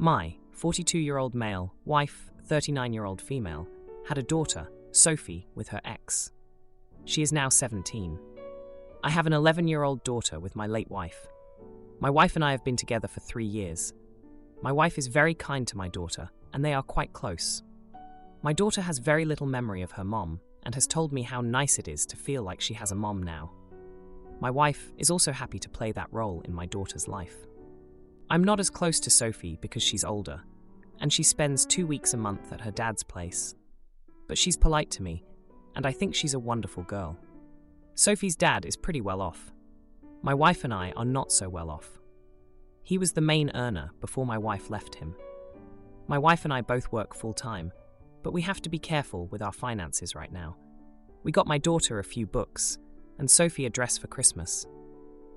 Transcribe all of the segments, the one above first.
My 42-year-old male, wife, 39-year-old female, had a daughter, Sophie, with her ex. She is now 17. I have an 11-year-old daughter with my late wife. My wife and I have been together for 3 years. My wife is very kind to my daughter, and they are quite close. My daughter has very little memory of her mom and has told me how nice it is to feel like she has a mom now. My wife is also happy to play that role in my daughter's life. I'm not as close to Sophie because she's older, and she spends 2 weeks a month at her dad's place. But she's polite to me, and I think she's a wonderful girl. Sophie's dad is pretty well off. My wife and I are not so well off. He was the main earner before my wife left him. My wife and I both work full-time, but we have to be careful with our finances right now. We got my daughter a few books, and Sophie a dress for Christmas.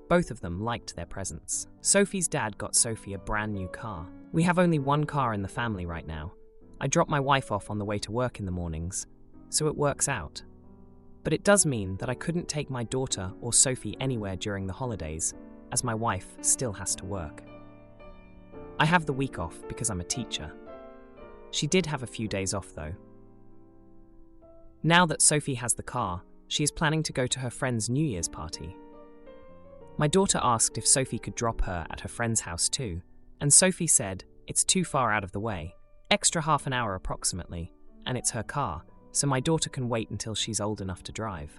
Both of them liked their presents. Sophie's dad got Sophie a brand new car. We have only one car in the family right now. I drop my wife off on the way to work in the mornings, so it works out. But it does mean that I couldn't take my daughter or Sophie anywhere during the holidays, as my wife still has to work. I have the week off because I'm a teacher. She did have a few days off though. Now that Sophie has the car, she is planning to go to her friend's New Year's party. My daughter asked if Sophie could drop her at her friend's house too, and Sophie said it's too far out of the way, extra half an hour approximately, and it's her car, so my daughter can wait until she's old enough to drive.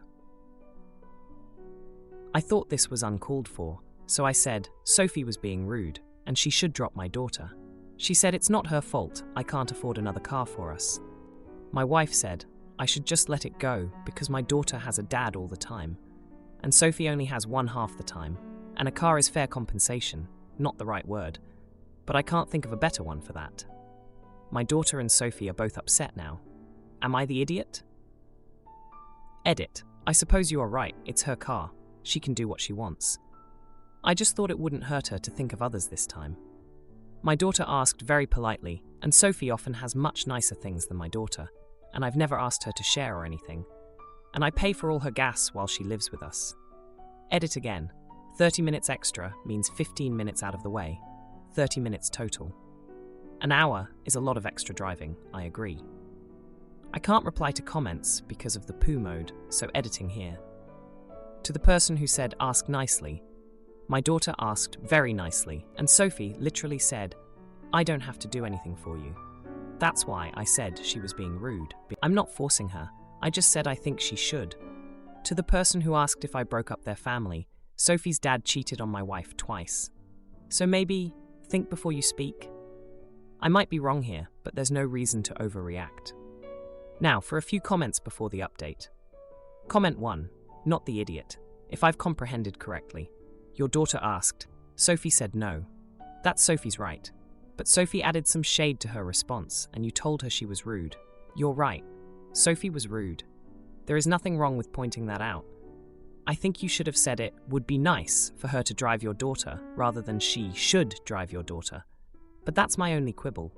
I thought this was uncalled for, so I said Sophie was being rude, and she should drop my daughter. She said it's not her fault, I can't afford another car for us. My wife said I should just let it go because my daughter has a dad all the time, and Sophie only has one half the time, and a car is fair compensation, not the right word, but I can't think of a better one for that. My daughter and Sophie are both upset now. Am I the idiot? Edit. I suppose you are right, it's her car. She can do what she wants. I just thought it wouldn't hurt her to think of others this time. My daughter asked very politely, and Sophie often has much nicer things than my daughter, and I've never asked her to share or anything, and I pay for all her gas while she lives with us. Edit again. 30 minutes extra means 15 minutes out of the way, 30 minutes total. An hour is a lot of extra driving, I agree. I can't reply to comments because of the poo mode, so editing here. To the person who said ask nicely, my daughter asked very nicely, and Sophie literally said, I don't have to do anything for you. That's why I said she was being rude. I'm not forcing her, I just said I think she should. To the person who asked if I broke up their family, Sophie's dad cheated on my wife twice. So maybe think before you speak? I might be wrong here, but there's no reason to overreact. Now, for a few comments before the update. Comment 1. Not the idiot. If I've comprehended correctly. Your daughter asked. Sophie said no. That's Sophie's right. But Sophie added some shade to her response, and you told her she was rude. You're right. Sophie was rude. There is nothing wrong with pointing that out. I think you should have said it would be nice for her to drive your daughter, rather than she should drive your daughter. But that's my only quibble.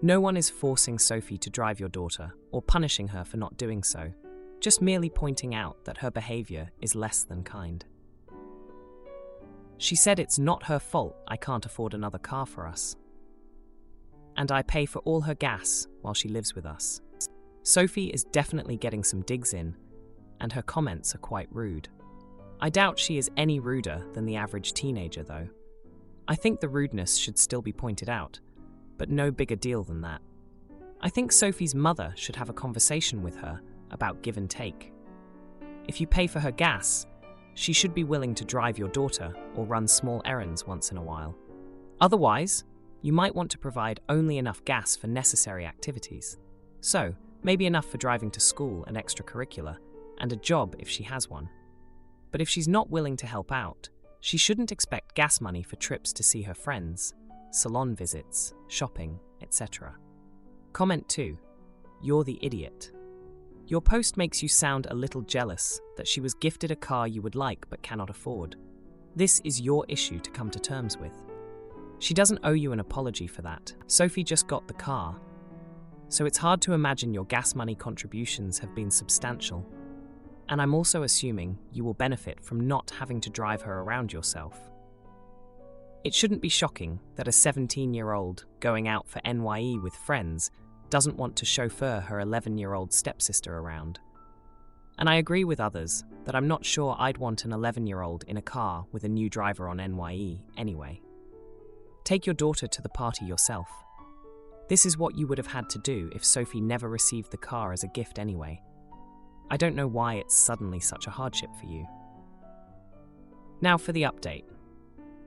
No one is forcing Sophie to drive your daughter, or punishing her for not doing so, just merely pointing out that her behavior is less than kind. She said it's not her fault I can't afford another car for us. And I pay for all her gas while she lives with us. Sophie is definitely getting some digs in, and her comments are quite rude. I doubt she is any ruder than the average teenager, though. I think the rudeness should still be pointed out, but no bigger deal than that. I think Sophie's mother should have a conversation with her about give and take. If you pay for her gas, she should be willing to drive your daughter or run small errands once in a while. Otherwise, you might want to provide only enough gas for necessary activities. So, maybe enough for driving to school and extracurricular, and a job if she has one. But if she's not willing to help out, she shouldn't expect gas money for trips to see her friends, salon visits, shopping, etc. Comment 2. You're the idiot. Your post makes you sound a little jealous that she was gifted a car you would like but cannot afford. This is your issue to come to terms with. She doesn't owe you an apology for that. Sophie just got the car, so it's hard to imagine your gas money contributions have been substantial. And I'm also assuming you will benefit from not having to drive her around yourself. It shouldn't be shocking that a 17-year-old going out for NYE with friends doesn't want to chauffeur her 11-year-old stepsister around. And I agree with others that I'm not sure I'd want an 11-year-old in a car with a new driver on NYE anyway. Take your daughter to the party yourself. This is what you would have had to do if Sophie never received the car as a gift anyway. I don't know why it's suddenly such a hardship for you. Now for the update.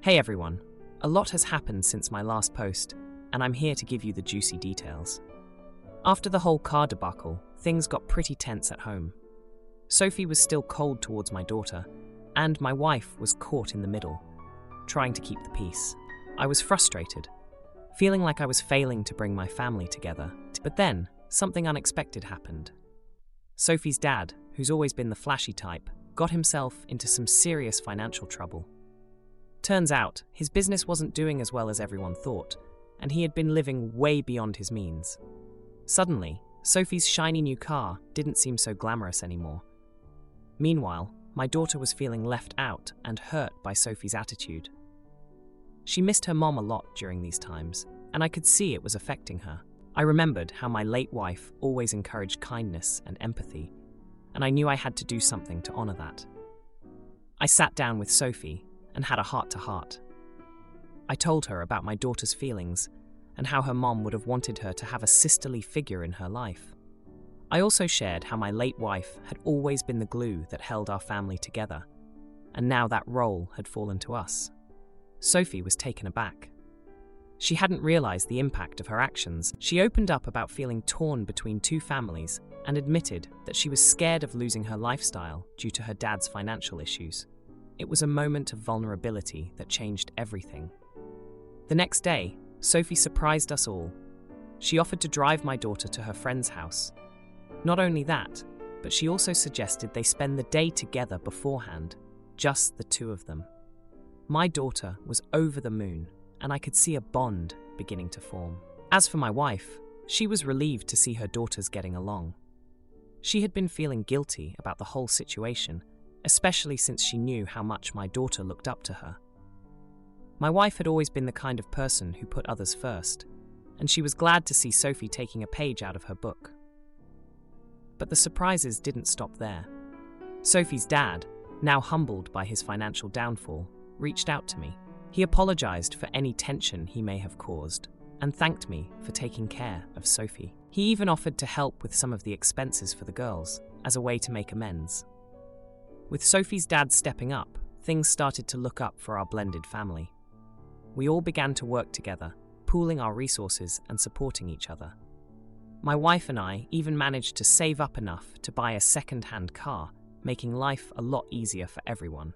Hey everyone, a lot has happened since my last post, and I'm here to give you the juicy details. After the whole car debacle, things got pretty tense at home. Sophie was still cold towards my daughter, and my wife was caught in the middle, trying to keep the peace. I was frustrated, feeling like I was failing to bring my family together. But then, something unexpected happened. Sophie's dad, who's always been the flashy type, got himself into some serious financial trouble. Turns out, his business wasn't doing as well as everyone thought, and he had been living way beyond his means. Suddenly, Sophie's shiny new car didn't seem so glamorous anymore. Meanwhile, my daughter was feeling left out and hurt by Sophie's attitude. She missed her mom a lot during these times, and I could see it was affecting her. I remembered how my late wife always encouraged kindness and empathy, and I knew I had to do something to honor that. I sat down with Sophie and had a heart-to-heart. I told her about my daughter's feelings and how her mom would have wanted her to have a sisterly figure in her life. I also shared how my late wife had always been the glue that held our family together, and now that role had fallen to us. Sophie was taken aback. She hadn't realized the impact of her actions. She opened up about feeling torn between two families and admitted that she was scared of losing her lifestyle due to her dad's financial issues. It was a moment of vulnerability that changed everything. The next day, Sophie surprised us all. She offered to drive my daughter to her friend's house. Not only that, but she also suggested they spend the day together beforehand, just the two of them. My daughter was over the moon, and I could see a bond beginning to form. As for my wife, she was relieved to see her daughters getting along. She had been feeling guilty about the whole situation, especially since she knew how much my daughter looked up to her. My wife had always been the kind of person who put others first, and she was glad to see Sophie taking a page out of her book. But the surprises didn't stop there. Sophie's dad, now humbled by his financial downfall, reached out to me. He apologized for any tension he may have caused and thanked me for taking care of Sophie. He even offered to help with some of the expenses for the girls as a way to make amends. With Sophie's dad stepping up, things started to look up for our blended family. We all began to work together, pooling our resources and supporting each other. My wife and I even managed to save up enough to buy a second-hand car, making life a lot easier for everyone.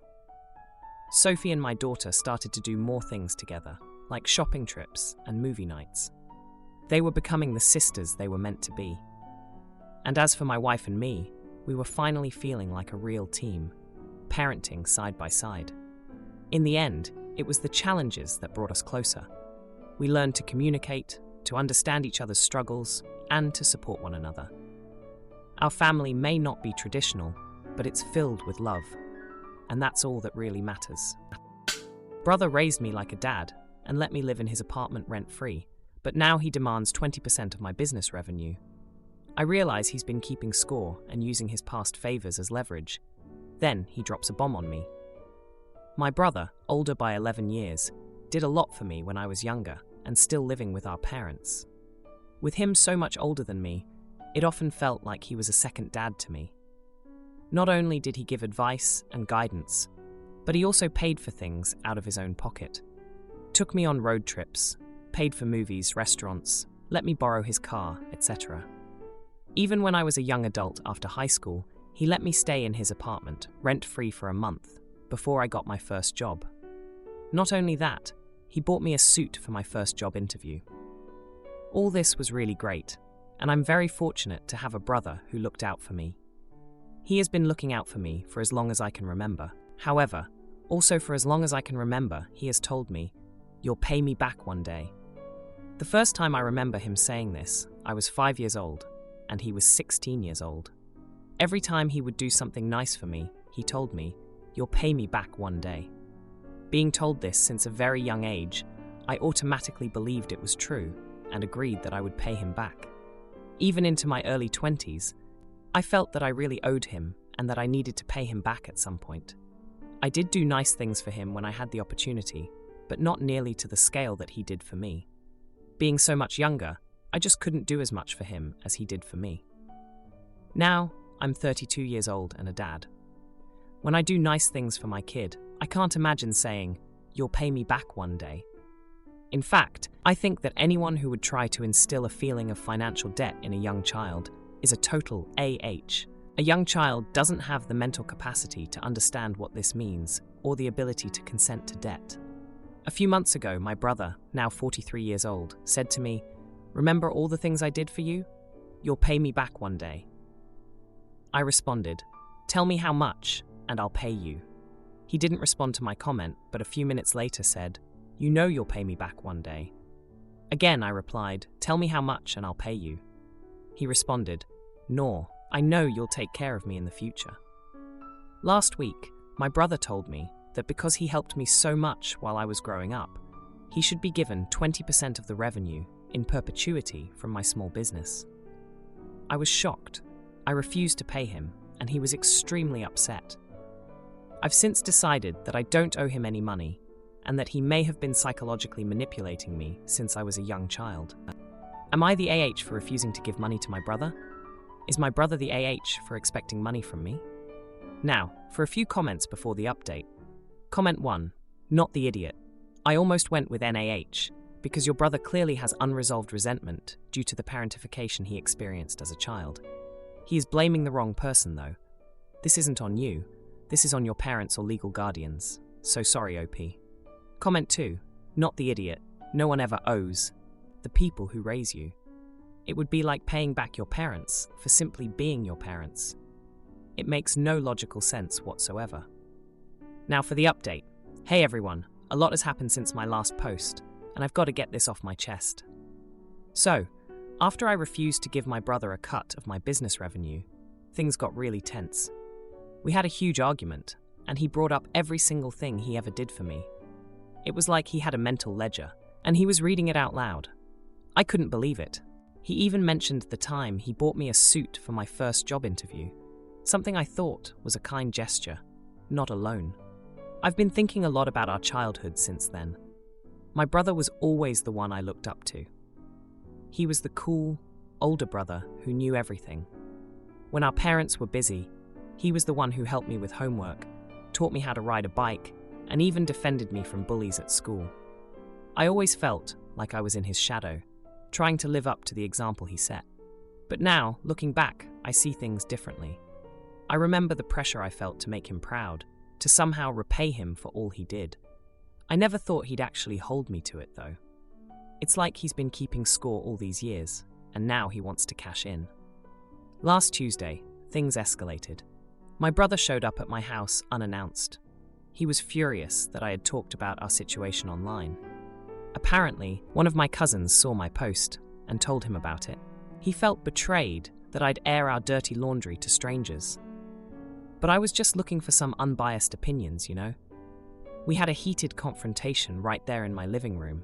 Sophie and my daughter started to do more things together, like shopping trips and movie nights. They were becoming the sisters they were meant to be. And as for my wife and me, we were finally feeling like a real team, parenting side by side. In the end, it was the challenges that brought us closer. We learned to communicate, to understand each other's struggles, and to support one another. Our family may not be traditional, but it's filled with love, and that's all that really matters. Brother raised me like a dad and let me live in his apartment rent-free, but now he demands 20% of my business revenue. I realize he's been keeping score and using his past favors as leverage. Then he drops a bomb on me. My brother, older by 11 years, did a lot for me when I was younger and still living with our parents. With him so much older than me, it often felt like he was a second dad to me. Not only did he give advice and guidance, but he also paid for things out of his own pocket. Took me on road trips, paid for movies, restaurants, let me borrow his car, etc. Even when I was a young adult after high school, he let me stay in his apartment, rent-free for a month, before I got my first job. Not only that, he bought me a suit for my first job interview. All this was really great, and I'm very fortunate to have a brother who looked out for me. He has been looking out for me for as long as I can remember. However, also for as long as I can remember, he has told me, "You'll pay me back one day." The first time I remember him saying this, I was 5 years old, and he was 16 years old. Every time he would do something nice for me, he told me, "You'll pay me back one day." Being told this since a very young age, I automatically believed it was true and agreed that I would pay him back. Even into my early 20s, I felt that I really owed him and that I needed to pay him back at some point. I did do nice things for him when I had the opportunity, but not nearly to the scale that he did for me. Being so much younger, I just couldn't do as much for him as he did for me. Now, I'm 32 years old and a dad. When I do nice things for my kid, I can't imagine saying, "You'll pay me back one day." In fact, I think that anyone who would try to instill a feeling of financial debt in a young child is a total AH. A young child doesn't have the mental capacity to understand what this means or the ability to consent to debt. A few months ago, my brother, now 43 years old, said to me, "Remember all the things I did for you? You'll pay me back one day." I responded, "Tell me how much, and I'll pay you." He didn't respond to my comment, but a few minutes later said, "You know you'll pay me back one day." Again, I replied, "Tell me how much, and I'll pay you." He responded, "No, I know you'll take care of me in the future." Last week, my brother told me that because he helped me so much while I was growing up, he should be given 20% of the revenue in perpetuity from my small business. I was shocked. I refused to pay him, and he was extremely upset. I've since decided that I don't owe him any money, and that he may have been psychologically manipulating me since I was a young child. Am I the AH for refusing to give money to my brother? Is my brother the AH for expecting money from me? Now, for a few comments before the update. Comment 1. Not the idiot. I almost went with NAH, because your brother clearly has unresolved resentment due to the parentification he experienced as a child. He is blaming the wrong person, though. This isn't on you. This is on your parents or legal guardians. So sorry, OP. Comment 2. Not the idiot. No one ever owes. The people who raise you. It would be like paying back your parents for simply being your parents. It makes no logical sense whatsoever. Now for the update. Hey everyone, a lot has happened since my last post, and I've got to get this off my chest. So, after I refused to give my brother a cut of my business revenue, things got really tense. We had a huge argument, and he brought up every single thing he ever did for me. It was like he had a mental ledger, and he was reading it out loud. I couldn't believe it. He even mentioned the time he bought me a suit for my first job interview, something I thought was a kind gesture, not a loan. I've been thinking a lot about our childhood since then. My brother was always the one I looked up to. He was the cool, older brother who knew everything. When our parents were busy, he was the one who helped me with homework, taught me how to ride a bike, and even defended me from bullies at school. I always felt like I was in his shadow, trying to live up to the example he set. But now, looking back, I see things differently. I remember the pressure I felt to make him proud, to somehow repay him for all he did. I never thought he'd actually hold me to it, though. It's like he's been keeping score all these years, and now he wants to cash in. Last Tuesday, things escalated. My brother showed up at my house unannounced. He was furious that I had talked about our situation online. Apparently, one of my cousins saw my post and told him about it. He felt betrayed that I'd air our dirty laundry to strangers. But I was just looking for some unbiased opinions, you know? We had a heated confrontation right there in my living room.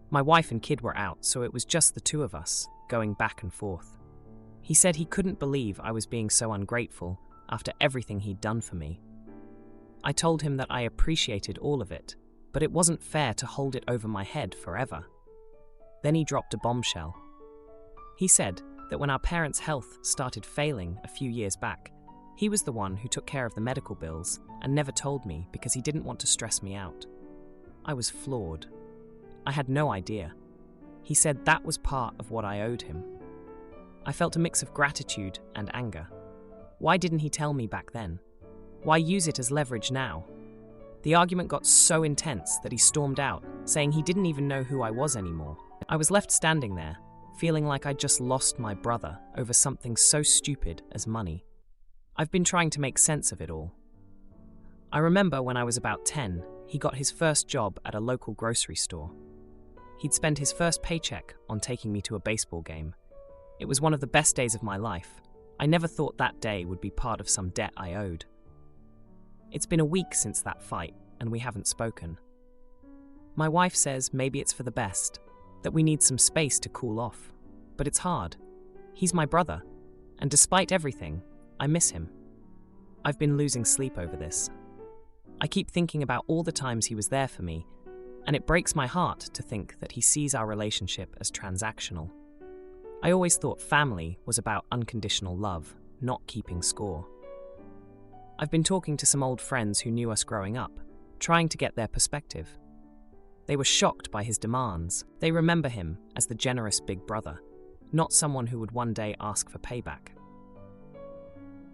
My wife and kid were out, so it was just the two of us, going back and forth. He said he couldn't believe I was being so ungrateful after everything he'd done for me. I told him that I appreciated all of it, but it wasn't fair to hold it over my head forever. Then he dropped a bombshell. He said that when our parents' health started failing a few years back, he was the one who took care of the medical bills and never told me because he didn't want to stress me out. I was floored. I had no idea. He said that was part of what I owed him. I felt a mix of gratitude and anger. Why didn't he tell me back then? Why use it as leverage now? The argument got so intense that he stormed out, saying he didn't even know who I was anymore. I was left standing there, feeling like I'd just lost my brother over something so stupid as money. I've been trying to make sense of it all. I remember when I was about 10, he got his first job at a local grocery store. He'd spent his first paycheck on taking me to a baseball game. It was one of the best days of my life. I never thought that day would be part of some debt I owed. It's been a week since that fight, and we haven't spoken. My wife says maybe it's for the best, that we need some space to cool off. But it's hard. He's my brother, and despite everything, I miss him. I've been losing sleep over this. I keep thinking about all the times he was there for me, and it breaks my heart to think that he sees our relationship as transactional. I always thought family was about unconditional love, not keeping score. I've been talking to some old friends who knew us growing up, trying to get their perspective. They were shocked by his demands. They remember him as the generous big brother, not someone who would one day ask for payback.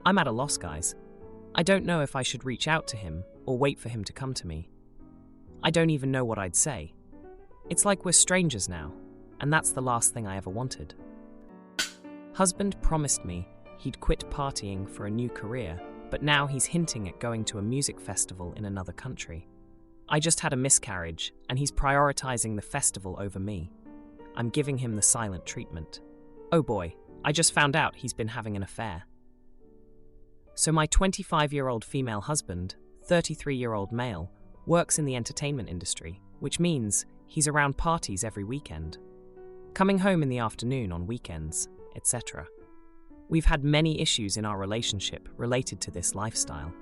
I'm at a loss, guys. I don't know if I should reach out to him or wait for him to come to me. I don't even know what I'd say. It's like we're strangers now, and that's the last thing I ever wanted. Husband promised me he'd quit partying for a new career, but now he's hinting at going to a music festival in another country. I just had a miscarriage, and he's prioritizing the festival over me. I'm giving him the silent treatment. Oh boy, I just found out he's been having an affair. So my 25-year-old female husband, 33-year-old male, works in the entertainment industry, which means he's around parties every weekend, coming home in the afternoon on weekends, etc. We've had many issues in our relationship related to this lifestyle.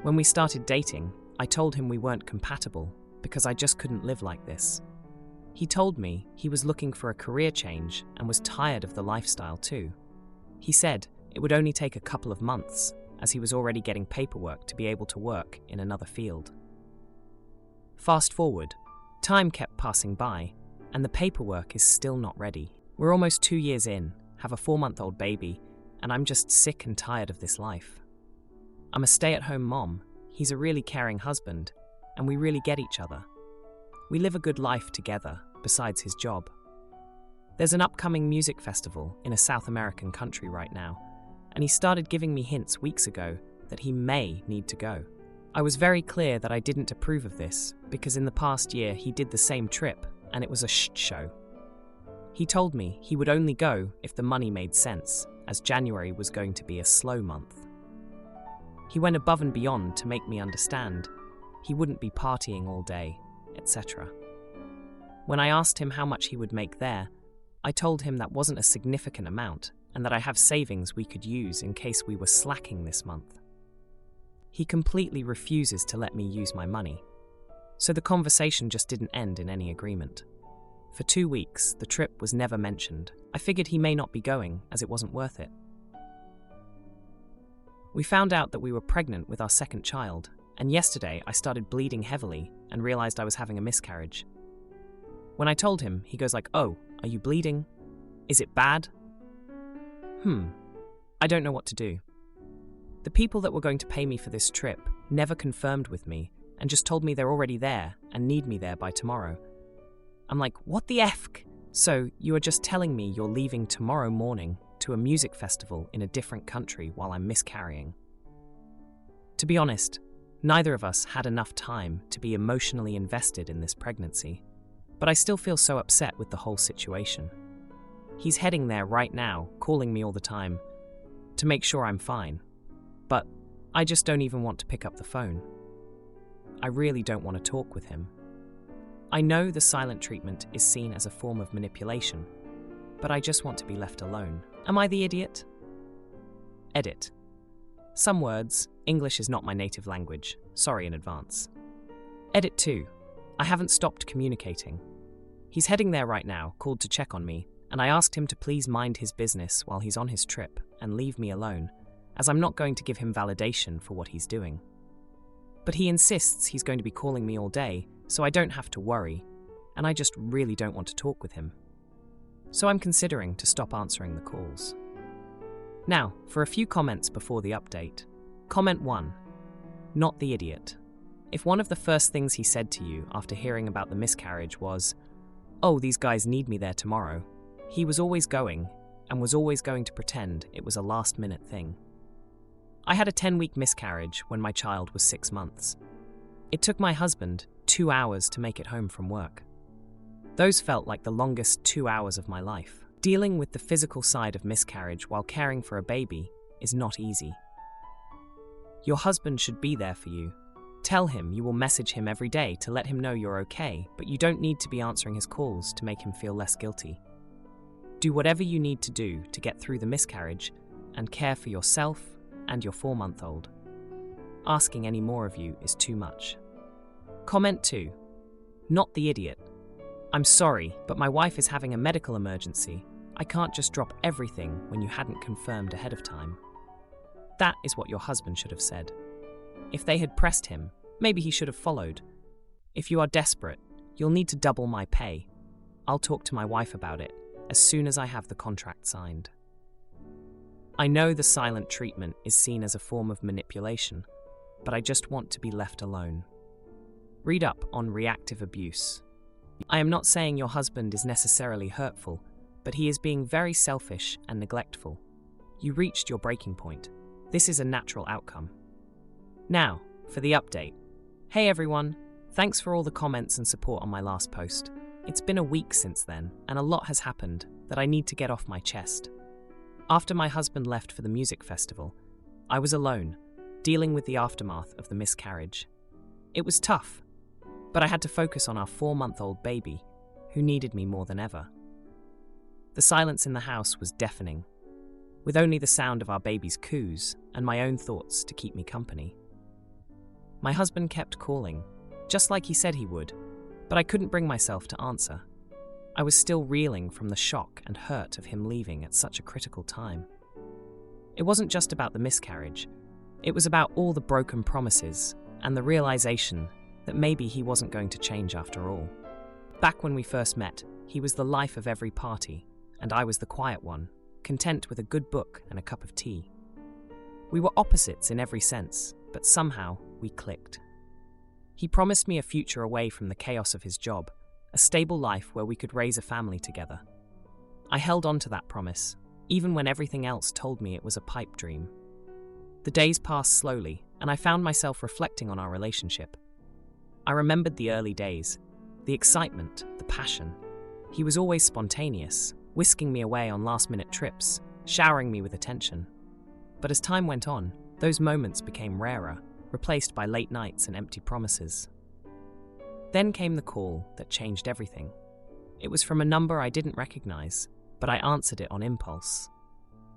When we started dating, I told him we weren't compatible because I just couldn't live like this. He told me he was looking for a career change and was tired of the lifestyle too. He said it would only take a couple of months, as he was already getting paperwork to be able to work in another field. Fast forward, time kept passing by, and the paperwork is still not ready. We're almost 2 years in, have a 4-month-old baby, and I'm just sick and tired of this life. I'm a stay-at-home mom, he's a really caring husband, and we really get each other. We live a good life together, besides his job. There's an upcoming music festival in a South American country right now, and he started giving me hints weeks ago that he may need to go. I was very clear that I didn't approve of this, because in the past year he did the same trip, and it was a shit show. He told me he would only go if the money made sense, as January was going to be a slow month. He went above and beyond to make me understand he wouldn't be partying all day, etc. When I asked him how much he would make there, I told him that wasn't a significant amount and that I have savings we could use in case we were slacking this month. He completely refuses to let me use my money, so the conversation just didn't end in any agreement. For 2 weeks, the trip was never mentioned. I figured he may not be going, as it wasn't worth it. We found out that we were pregnant with our second child, and yesterday I started bleeding heavily and realized I was having a miscarriage. When I told him, he goes like, "Oh, are you bleeding? Is it bad?" I don't know what to do. The people that were going to pay me for this trip never confirmed with me and just told me they're already there and need me there by tomorrow. I'm like, what the F? So you are just telling me you're leaving tomorrow morning to a music festival in a different country while I'm miscarrying? To be honest, neither of us had enough time to be emotionally invested in this pregnancy, but I still feel so upset with the whole situation. He's heading there right now, calling me all the time to make sure I'm fine, but I just don't even want to pick up the phone. I really don't want to talk with him. I know the silent treatment is seen as a form of manipulation, but I just want to be left alone. Am I the idiot? Edit. Some words, English is not my native language, sorry in advance. Edit 2. I haven't stopped communicating. He's heading there right now, called to check on me, and I asked him to please mind his business while he's on his trip and leave me alone, as I'm not going to give him validation for what he's doing. But he insists he's going to be calling me all day, so I don't have to worry, and I just really don't want to talk with him. So I'm considering to stop answering the calls. Now, for a few comments before the update. Comment 1. Not the idiot. If one of the first things he said to you after hearing about the miscarriage was, "Oh, these guys need me there tomorrow," he was always going, and was always going to pretend it was a last-minute thing. I had a 10-week miscarriage when my child was 6 months. It took my husband 2 hours to make it home from work. Those felt like the longest 2 hours of my life. Dealing with the physical side of miscarriage while caring for a baby is not easy. Your husband should be there for you, Tell him you will message him every day to let him know you're okay, but you don't need to be answering his calls to make him feel less guilty. Do whatever you need to do to get through the miscarriage and care for yourself and your 4-month-old. Asking any more of you is too much. Comment 2. Not the idiot. I'm sorry, but my wife is having a medical emergency. I can't just drop everything when you hadn't confirmed ahead of time. That is what your husband should have said. If they had pressed him, maybe he should have followed. If you are desperate, you'll need to double my pay. I'll talk to my wife about it as soon as I have the contract signed. I know the silent treatment is seen as a form of manipulation, but I just want to be left alone. Read up on reactive abuse. I am not saying your husband is necessarily hurtful, but he is being very selfish and neglectful. You reached your breaking point. This is a natural outcome. Now, for the update. Hey everyone, thanks for all the comments and support on my last post. It's been a week since then, and a lot has happened that I need to get off my chest. After my husband left for the music festival, I was alone, dealing with the aftermath of the miscarriage. It was tough, but I had to focus on our 4-month-old baby, who needed me more than ever. The silence in the house was deafening, with only the sound of our baby's coos and my own thoughts to keep me company. My husband kept calling, just like he said he would, but I couldn't bring myself to answer. I was still reeling from the shock and hurt of him leaving at such a critical time. It wasn't just about the miscarriage. It was about all the broken promises and the realization that maybe he wasn't going to change after all. Back when we first met, he was the life of every party, and I was the quiet one, content with a good book and a cup of tea. We were opposites in every sense, but somehow we clicked. He promised me a future away from the chaos of his job, a stable life where we could raise a family together. I held on to that promise, even when everything else told me it was a pipe dream. The days passed slowly, and I found myself reflecting on our relationship. I remembered the early days, the excitement, the passion. He was always spontaneous, whisking me away on last-minute trips, showering me with attention. But as time went on, those moments became rarer, replaced by late nights and empty promises. Then came the call that changed everything. It was from a number I didn't recognize, but I answered it on impulse.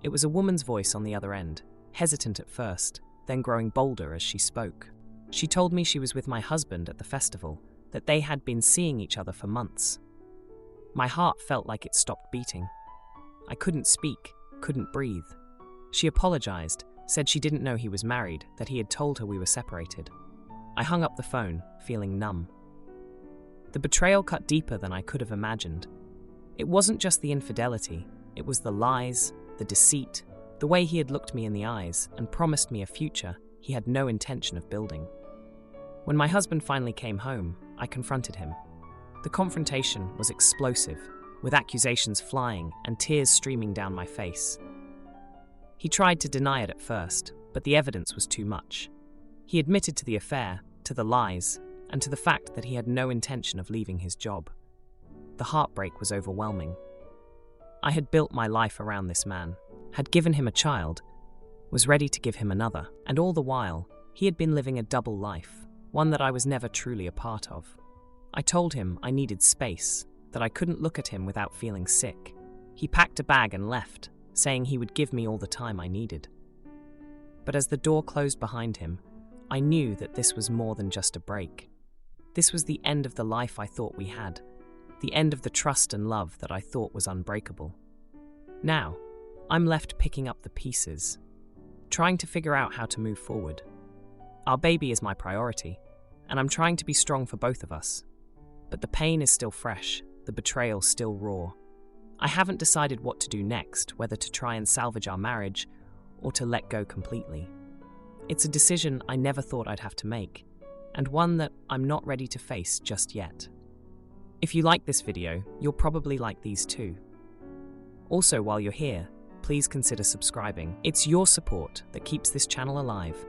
It was a woman's voice on the other end, hesitant at first, then growing bolder as she spoke. She told me she was with my husband at the festival, that they had been seeing each other for months. My heart felt like it stopped beating. I couldn't speak, couldn't breathe. She apologized, said she didn't know he was married, that he had told her we were separated. I hung up the phone, feeling numb. The betrayal cut deeper than I could have imagined. It wasn't just the infidelity, it was the lies, the deceit, the way he had looked me in the eyes and promised me a future he had no intention of building. When my husband finally came home, I confronted him. The confrontation was explosive, with accusations flying and tears streaming down my face. He tried to deny it at first, but the evidence was too much. He admitted to the affair, to the lies, and to the fact that he had no intention of leaving his job. The heartbreak was overwhelming. I had built my life around this man, had given him a child, was ready to give him another, and all the while, he had been living a double life, one that I was never truly a part of. I told him I needed space, that I couldn't look at him without feeling sick. He packed a bag and left, saying he would give me all the time I needed. But as the door closed behind him, I knew that this was more than just a break. This was the end of the life I thought we had, the end of the trust and love that I thought was unbreakable. Now, I'm left picking up the pieces, trying to figure out how to move forward. Our baby is my priority, and I'm trying to be strong for both of us. But the pain is still fresh, the betrayal still raw. I haven't decided what to do next, whether to try and salvage our marriage or to let go completely. It's a decision I never thought I'd have to make, and one that I'm not ready to face just yet. If you like this video, you'll probably like these too. Also, while you're here, please consider subscribing. It's your support that keeps this channel alive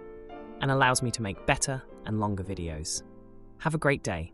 and allows me to make better and longer videos. Have a great day.